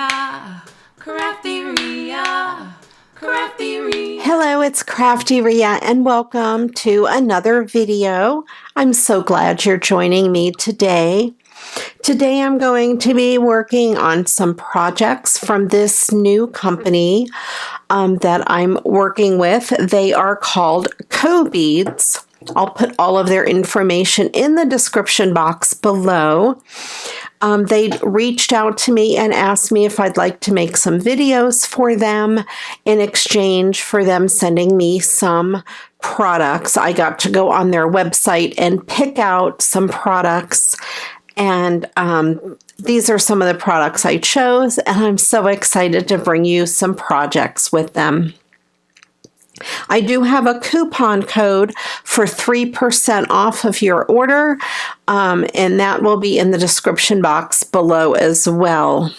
Hello, it's Crafty Ria and welcome to another video. I'm so glad you're joining me today. Today I'm going to be working on some projects from this new company that I'm working with. They are called Cobeads. I'll put all of their information in the description box below. They reached out to me and asked me if I'd like to make some videos for them in exchange for them sending me some products. I got to go on their website and pick out some products, and these are some of the products I chose, and I'm so excited to bring you some projects with them. I do have a coupon code for 3% off of your order, and that will be in the description box below as well.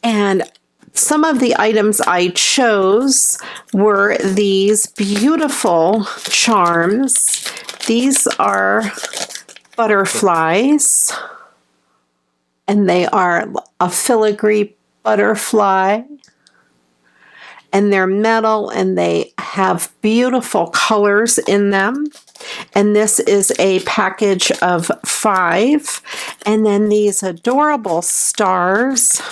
And some of the items I chose were these beautiful charms. These are butterflies, and they are a filigree butterfly. And they're metal and they have beautiful colors in them. And this is a package of 5. And then these adorable stars,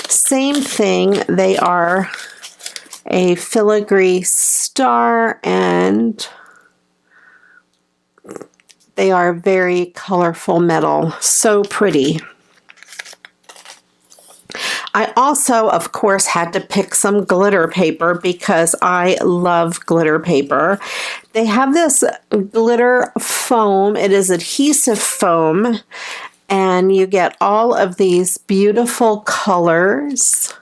same thing. They are a filigree star and they are very colorful metal. So pretty. I also, of course, had to pick some glitter paper because I love glitter paper. They have this glitter foam. It is adhesive foam, and you get all of these beautiful colors.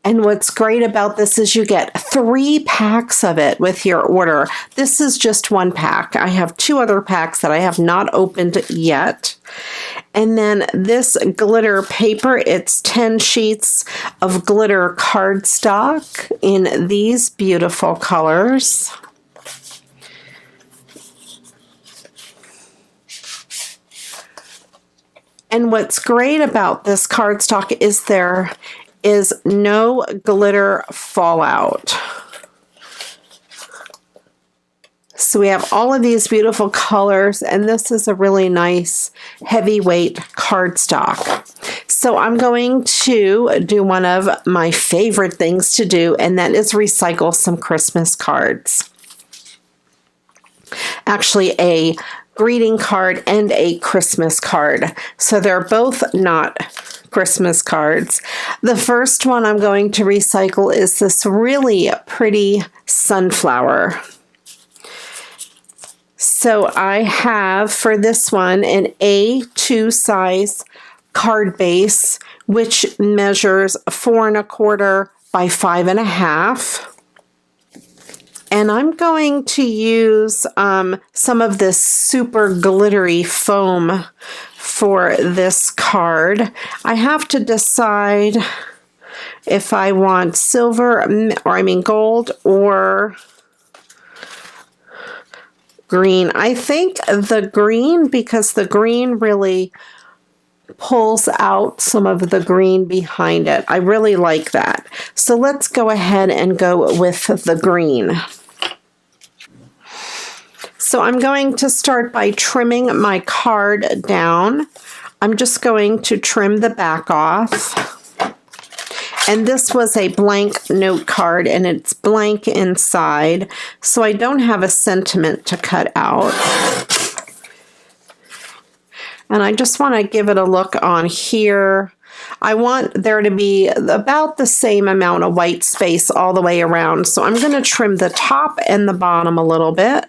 And what's great about this is you get 3 packs of it with your order. This is just 1 pack. I have 2 other packs that I have not opened yet. And then this glitter paper, it's 10 sheets of glitter cardstock in these beautiful colors. And what's great about this cardstock is there is no glitter fallout. So we have all of these beautiful colors, and this is a really nice heavyweight cardstock. So I'm going to do one of my favorite things to do, and that is recycle some Christmas cards. Actually, a greeting card and a Christmas card. So they're both not Christmas cards. The first one I'm going to recycle is this really pretty sunflower. So I have for this one an A2 size card base, which measures 4 1/4 by 5 1/2. And I'm going to use some of this super glittery foam for this card. I have to decide if I want silver, gold or green. I think the green, because the green really pulls out some of the green behind it. I really like that. So let's go ahead and go with the green. So I'm going to start by trimming my card down. I'm just going to trim the back off. And this was a blank note card, and it's blank inside, so I don't have a sentiment to cut out. And I just want to give it a look on here. I want there to be about the same amount of white space all the way around, so I'm going to trim the top and the bottom a little bit.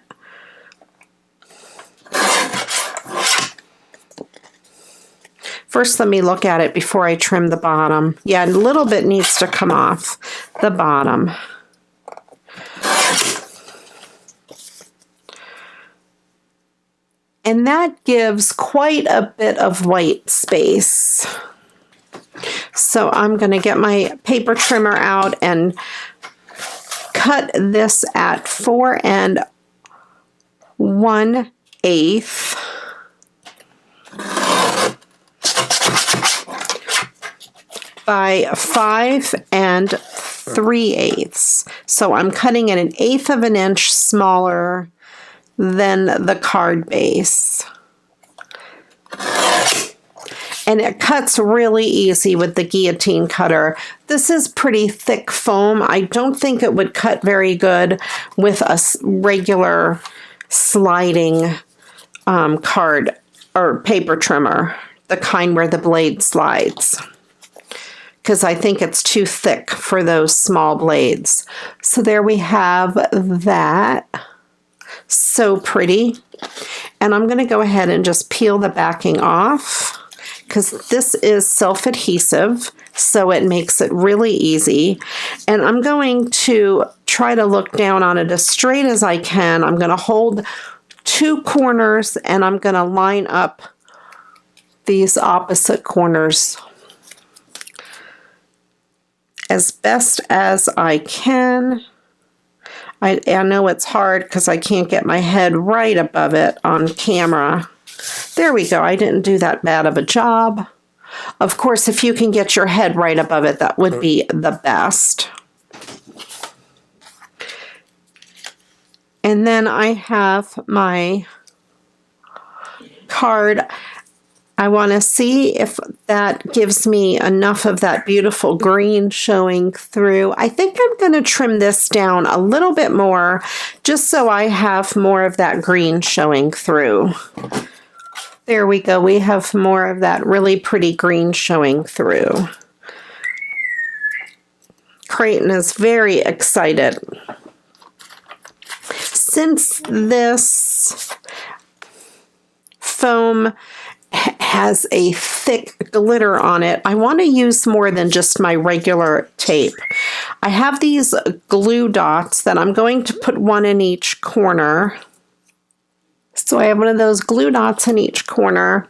First, let me look at it before I trim the bottom. Yeah, a little bit needs to come off the bottom. And that gives quite a bit of white space. So I'm going to get my paper trimmer out and cut this at 4 1/8. by 5 3/8. So I'm cutting it 1/8 of an inch smaller than the card base. And it cuts really easy with the guillotine cutter. This is pretty thick foam. I don't think it would cut very good with a regular sliding card or paper trimmer, the kind where the blade slides, because I think it's too thick for those small blades. So there we have that. So pretty. And I'm going to go ahead and just peel the backing off, because this is self-adhesive, so it makes it really easy. And I'm going to try to look down on it as straight as I can. I'm going to hold 2 corners and I'm going to line up these opposite corners as best as I can. I know it's hard because I can't get my head right above it on camera. There we go. I didn't do that bad of a job. Of course, if you can get your head right above it, that would be the best. And then I have my card. I want to see if that gives me enough of that beautiful green showing through. I think I'm going to trim this down a little bit more just so I have more of that green showing through. There we go. We have more of that really pretty green showing through. Creighton is very excited. Since this foam has a thick glitter on it, I want to use more than just my regular tape. I have these glue dots that I'm going to put one in each corner. So I have one of those glue dots in each corner.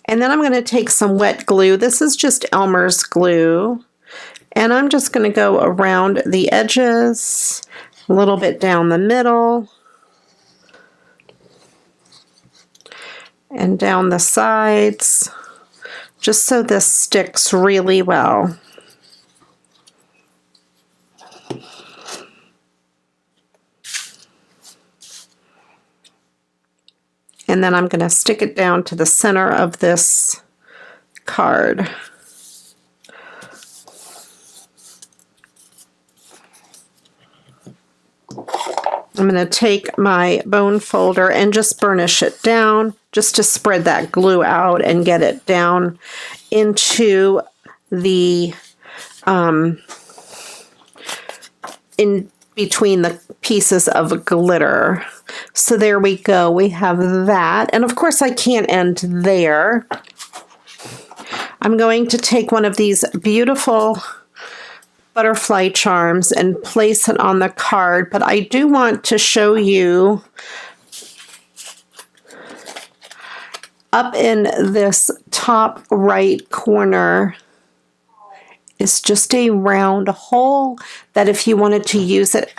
And then I'm going to take some wet glue. This is just Elmer's glue. And I'm just going to go around the edges, a little bit down the middle, and down the sides, just so this sticks really well. And then I'm going to stick it down to the center of this card. I'm going to take my bone folder and just burnish it down, just to spread that glue out and get it down into the, in between the pieces of glitter. So there we go. We have that. And of course I can't end there. I'm going to take one of these beautiful butterfly charms and place it on the card, but I do want to show you up in this top right corner is just a round hole that if you wanted to use it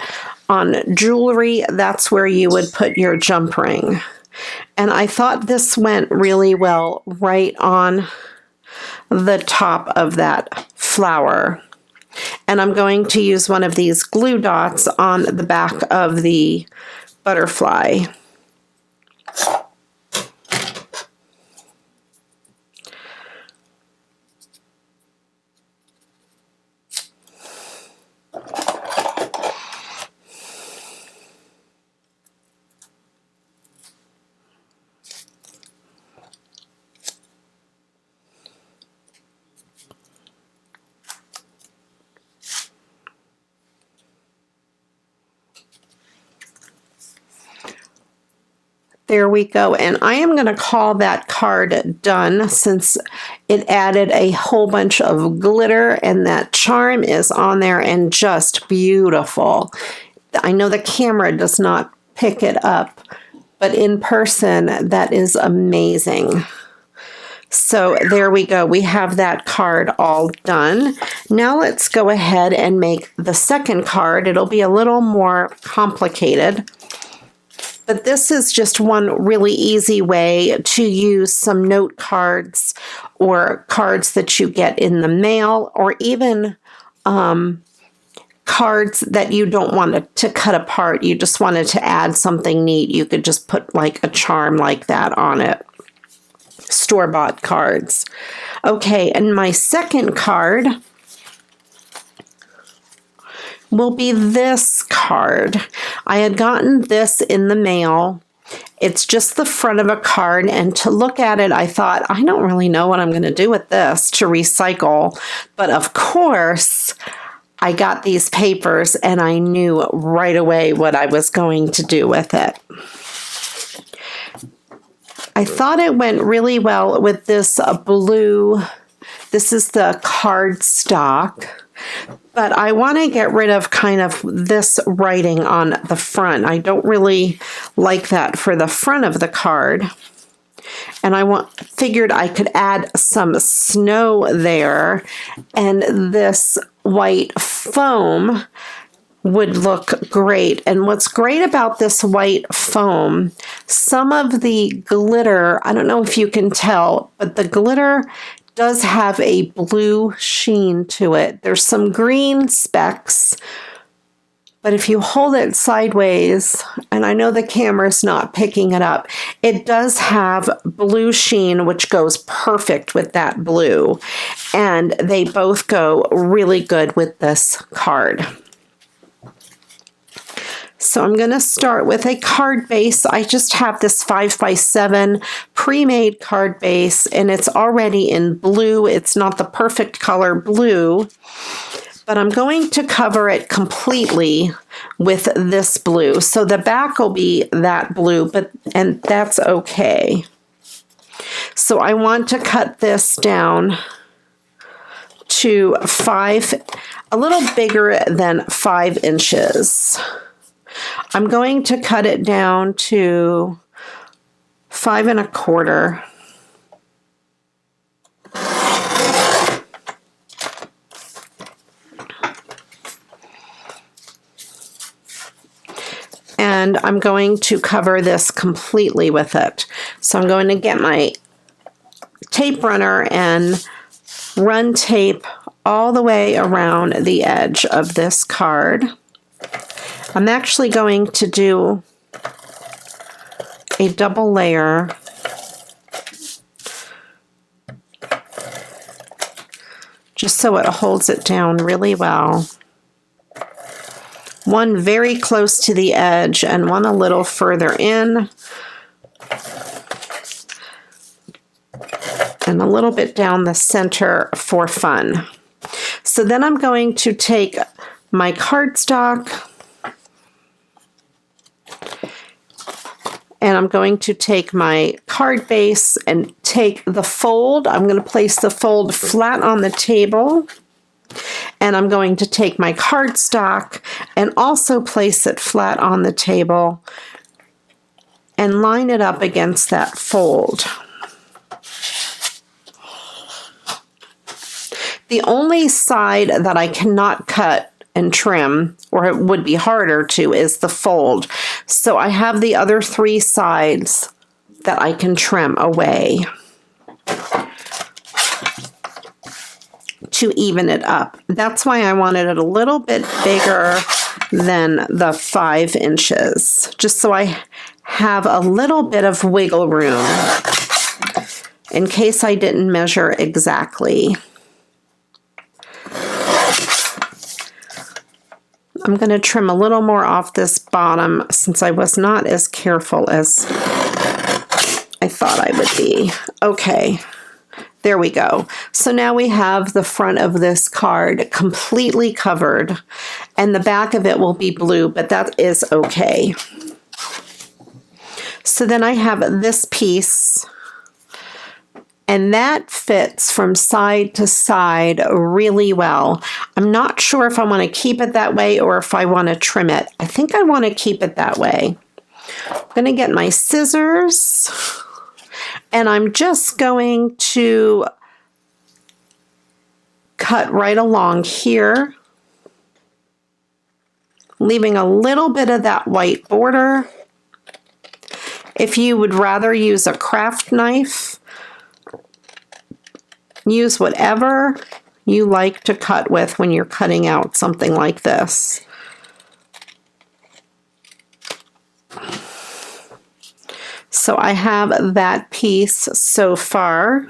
on jewelry, that's where you would put your jump ring. And I thought this went really well right on the top of that flower. And I'm going to use one of these glue dots on the back of the butterfly. There we go. And I am going to call that card done since it added a whole bunch of glitter and that charm is on there and just beautiful. I know the camera does not pick it up, but in person, that is amazing. So there we go. We have that card all done. Now let's go ahead and make the second card. It'll be a little more complicated. But this is just one really easy way to use some note cards or cards that you get in the mail, or even cards that you don't want to cut apart. You just wanted to add something neat. You could just put like a charm like that on it. Store-bought cards. Okay, and my second card will be this card. I had gotten this in the mail. It's just the front of a card, and to look at it, I thought, I don't really know what I'm going to do with this to recycle. But of course, I got these papers and I knew right away what I was going to do with it. I thought it went really well with this blue. This is the card stock, but I want to get rid of kind of this writing on the front. I don't really like that for the front of the card. And I figured I could add some snow there, and this white foam would look great. And what's great about this white foam, some of the glitter, I don't know if you can tell, but the glitter does have a blue sheen to it. There's some green specks, but if you hold it sideways, and I know the camera's not picking it up, it does have blue sheen, which goes perfect with that blue. And they both go really good with this card. So I'm going to start with a card base. I just have this 5x7 pre-made card base, and it's already in blue. It's not the perfect color blue, but I'm going to cover it completely with this blue. So the back will be that blue, and that's okay. So I want to cut this down to a little bigger than 5 inches. I'm going to cut it down to 5 1/4. And I'm going to cover this completely with it. So I'm going to get my tape runner and run tape all the way around the edge of this card. I'm actually going to do a double layer just so it holds it down really well. One very close to the edge and one a little further in, and a little bit down the center for fun. So then I'm going to take my cardstock, and I'm going to take my card base and take the fold. I'm going to place the fold flat on the table. And I'm going to take my cardstock and also place it flat on the table and line it up against that fold. The only side that I cannot cut and trim, or it would be harder to, is the fold. So I have the other 3 sides that I can trim away to even it up. That's why I wanted it a little bit bigger than the 5 inches, just so I have a little bit of wiggle room in case I didn't measure exactly. I'm going to trim a little more off this bottom since I was not as careful as I thought I would be. Okay, there we go. So now we have the front of this card completely covered, and the back of it will be blue, but that is okay. So then I have this piece, and that fits from side to side really well. I'm not sure if I want to keep it that way or if I want to trim it. I think I want to keep it that way. I'm going to get my scissors, and I'm just going to cut right along here, leaving a little bit of that white border. If you would rather use a craft knife, Use whatever you like to cut with when you're cutting out something like this. So I have that piece so far.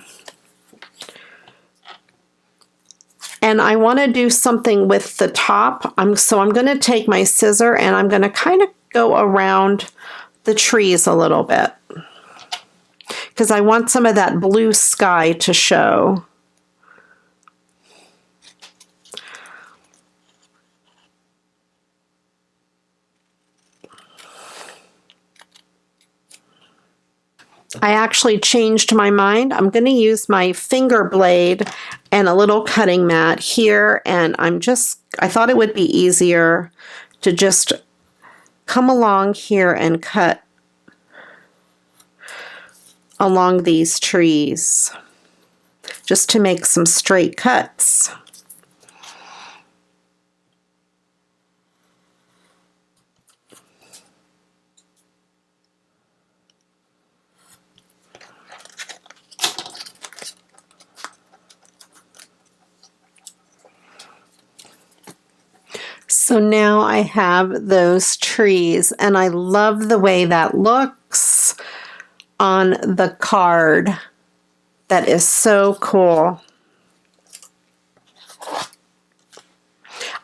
And I want to do something with the top. So I'm going to take my scissor and I'm going to kind of go around the trees a little bit, because I want some of that blue sky to show. I actually changed my mind. I'm going to use my finger blade and a little cutting mat here, and I thought it would be easier to just come along here and cut along these trees, just to make some straight cuts. So now I have those trees, and I love the way that looks on the card. That is so cool.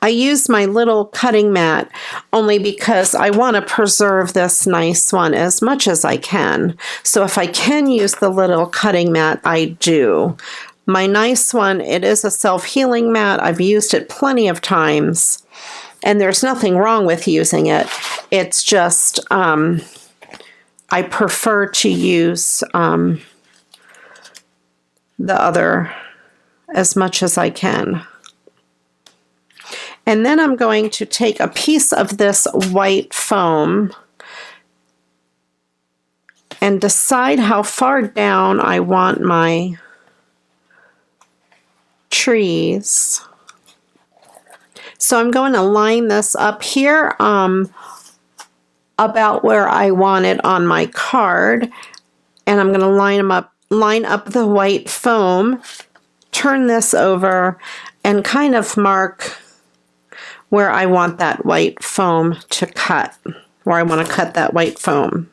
I use my little cutting mat only because I want to preserve this nice one as much as I can. So if I can use the little cutting mat, I do. My nice one, it is a self-healing mat. I've used it plenty of times, and there's nothing wrong with using it. It's just I prefer to use the other as much as I can. And then I'm going to take a piece of this white foam and decide how far down I want my trees. So I'm going to line this up here about where I want it on my card, and I'm going to line up the white foam, turn this over, and kind of mark where I want that white foam to cut, where I want to cut that white foam.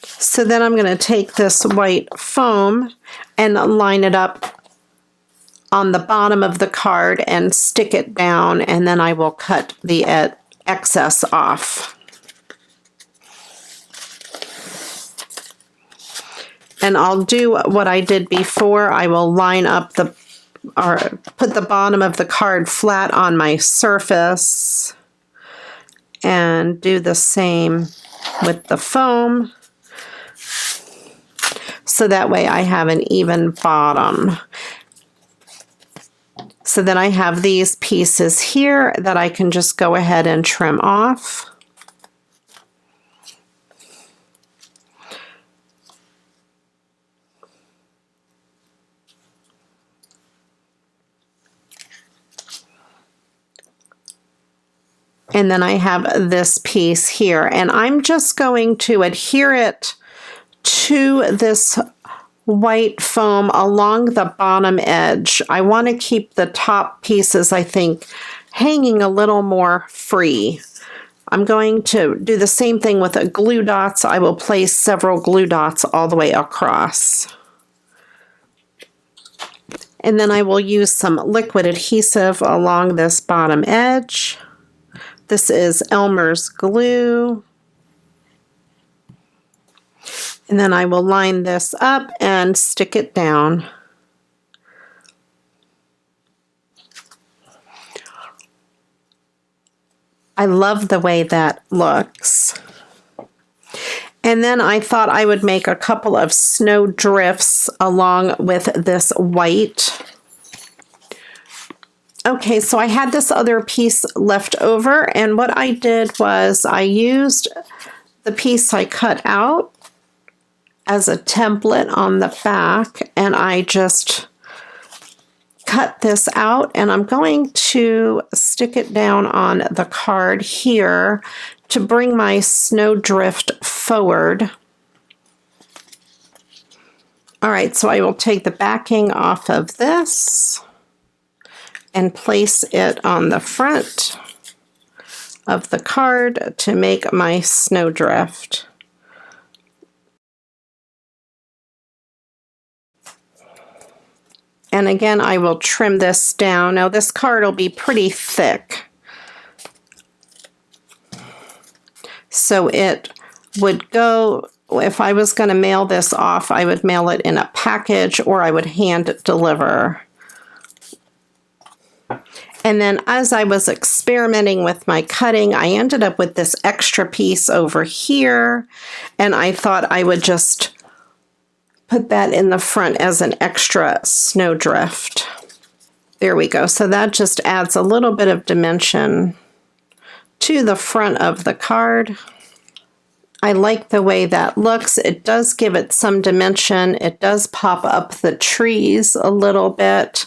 So then I'm going to take this white foam and line it up on the bottom of the card and stick it down, and then I will cut the excess off. And I'll do what I did before. I will line up or put the bottom of the card flat on my surface and do the same with the foam, so that way I have an even bottom. So then I have these pieces here that I can just go ahead and trim off. And then I have this piece here, and I'm just going to adhere it to this white foam along the bottom edge. I want to keep the top pieces, I think, hanging a little more free. I'm going to do the same thing with glue dots. I will place several glue dots all the way across. And then I will use some liquid adhesive along this bottom edge. This is Elmer's glue. And then I will line this up and stick it down. I love the way that looks. And then I thought I would make a couple of snow drifts along with this white. Okay, so I had this other piece left over, and what I did was I used the piece I cut out as a template on the back, and I just cut this out, and I'm going to stick it down on the card here to bring my snowdrift forward. All right, so I will take the backing off of this and place it on the front of the card to make my snowdrift. And again, I will trim this down. Now this card will be pretty thick, so it would go, if I was going to mail this off, I would mail it in a package or I would hand deliver. And then as I was experimenting with my cutting, I ended up with this extra piece over here, and I thought I would just put that in the front as an extra snowdrift. There we go. So that just adds a little bit of dimension to the front of the card. I like the way that looks. It does give it some dimension. It does pop up the trees a little bit.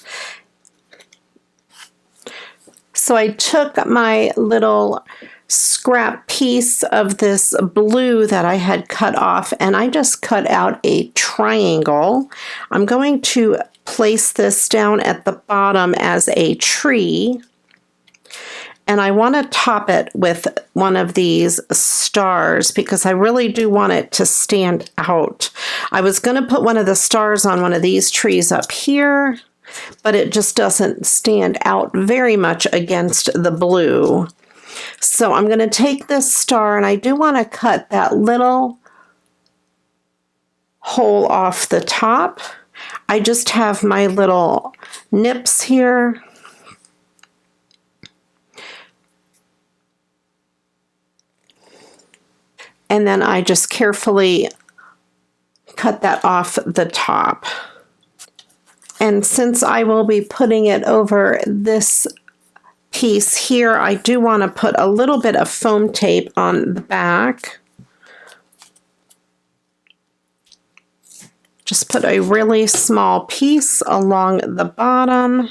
So I took my little scrap piece of this blue that I had cut off, and I just cut out a triangle. I'm going to place this down at the bottom as a tree. And I want to top it with one of these stars because I really do want it to stand out. I was going to put one of the stars on one of these trees up here, but it just doesn't stand out very much against the blue. So I'm going to take this star, and I do want to cut that little hole off the top. I just have my little nips here. And then I just carefully cut that off the top. And since I will be putting it over this piece here, I do want to put a little bit of foam tape on the back. Just put a really small piece along the bottom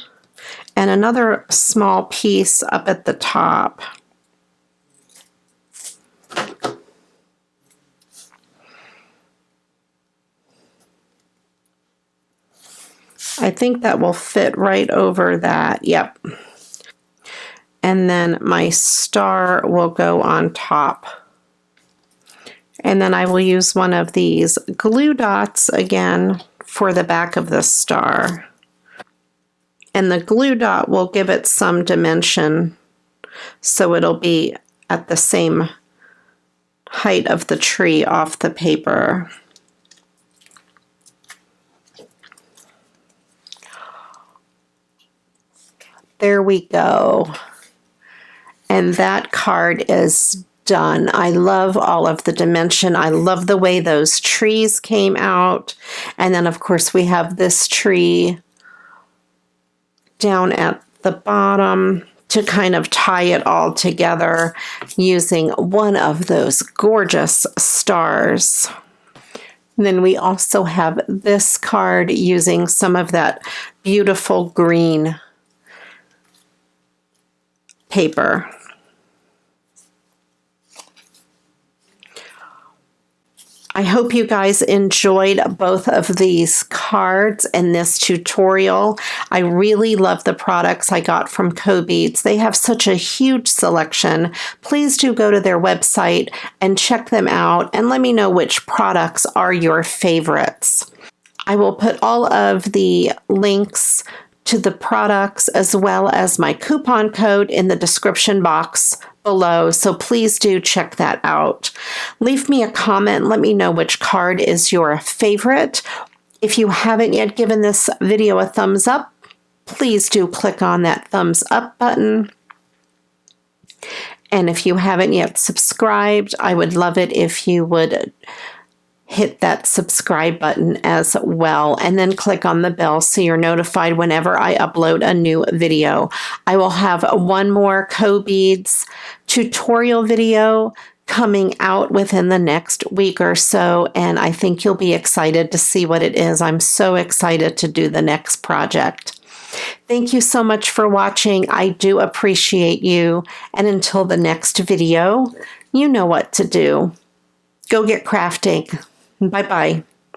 and another small piece up at the top. I think that will fit right over that. Yep. And then my star will go on top. And then I will use one of these glue dots again for the back of the star. And the glue dot will give it some dimension, so it'll be at the same height of the tree off the paper. There we go. And that card is done. I love all of the dimension. I love the way those trees came out. And then of course we have this tree down at the bottom to kind of tie it all together using one of those gorgeous stars. And then we also have this card using some of that beautiful green paper. I hope you guys enjoyed both of these cards and this tutorial. I really love the products I got from Cobeads. They have such a huge selection. Please do go to their website and check them out and let me know which products are your favorites. I will put all of the links to the products as well as my coupon code in the description box below, so please do check that out. Leave me a comment, let me know which card is your favorite. If you haven't yet given this video a thumbs up, please do click on that thumbs up button. And if you haven't yet subscribed, I would love it if you would hit that subscribe button as well, and then click on the bell so you're notified whenever I upload a new video. I will have one more Cobeads tutorial video coming out within the next week or so, and I think you'll be excited to see what it is. I'm so excited to do the next project. Thank you so much for watching. I do appreciate you, and until the next video, you know what to do. Go get crafting. Bye-bye.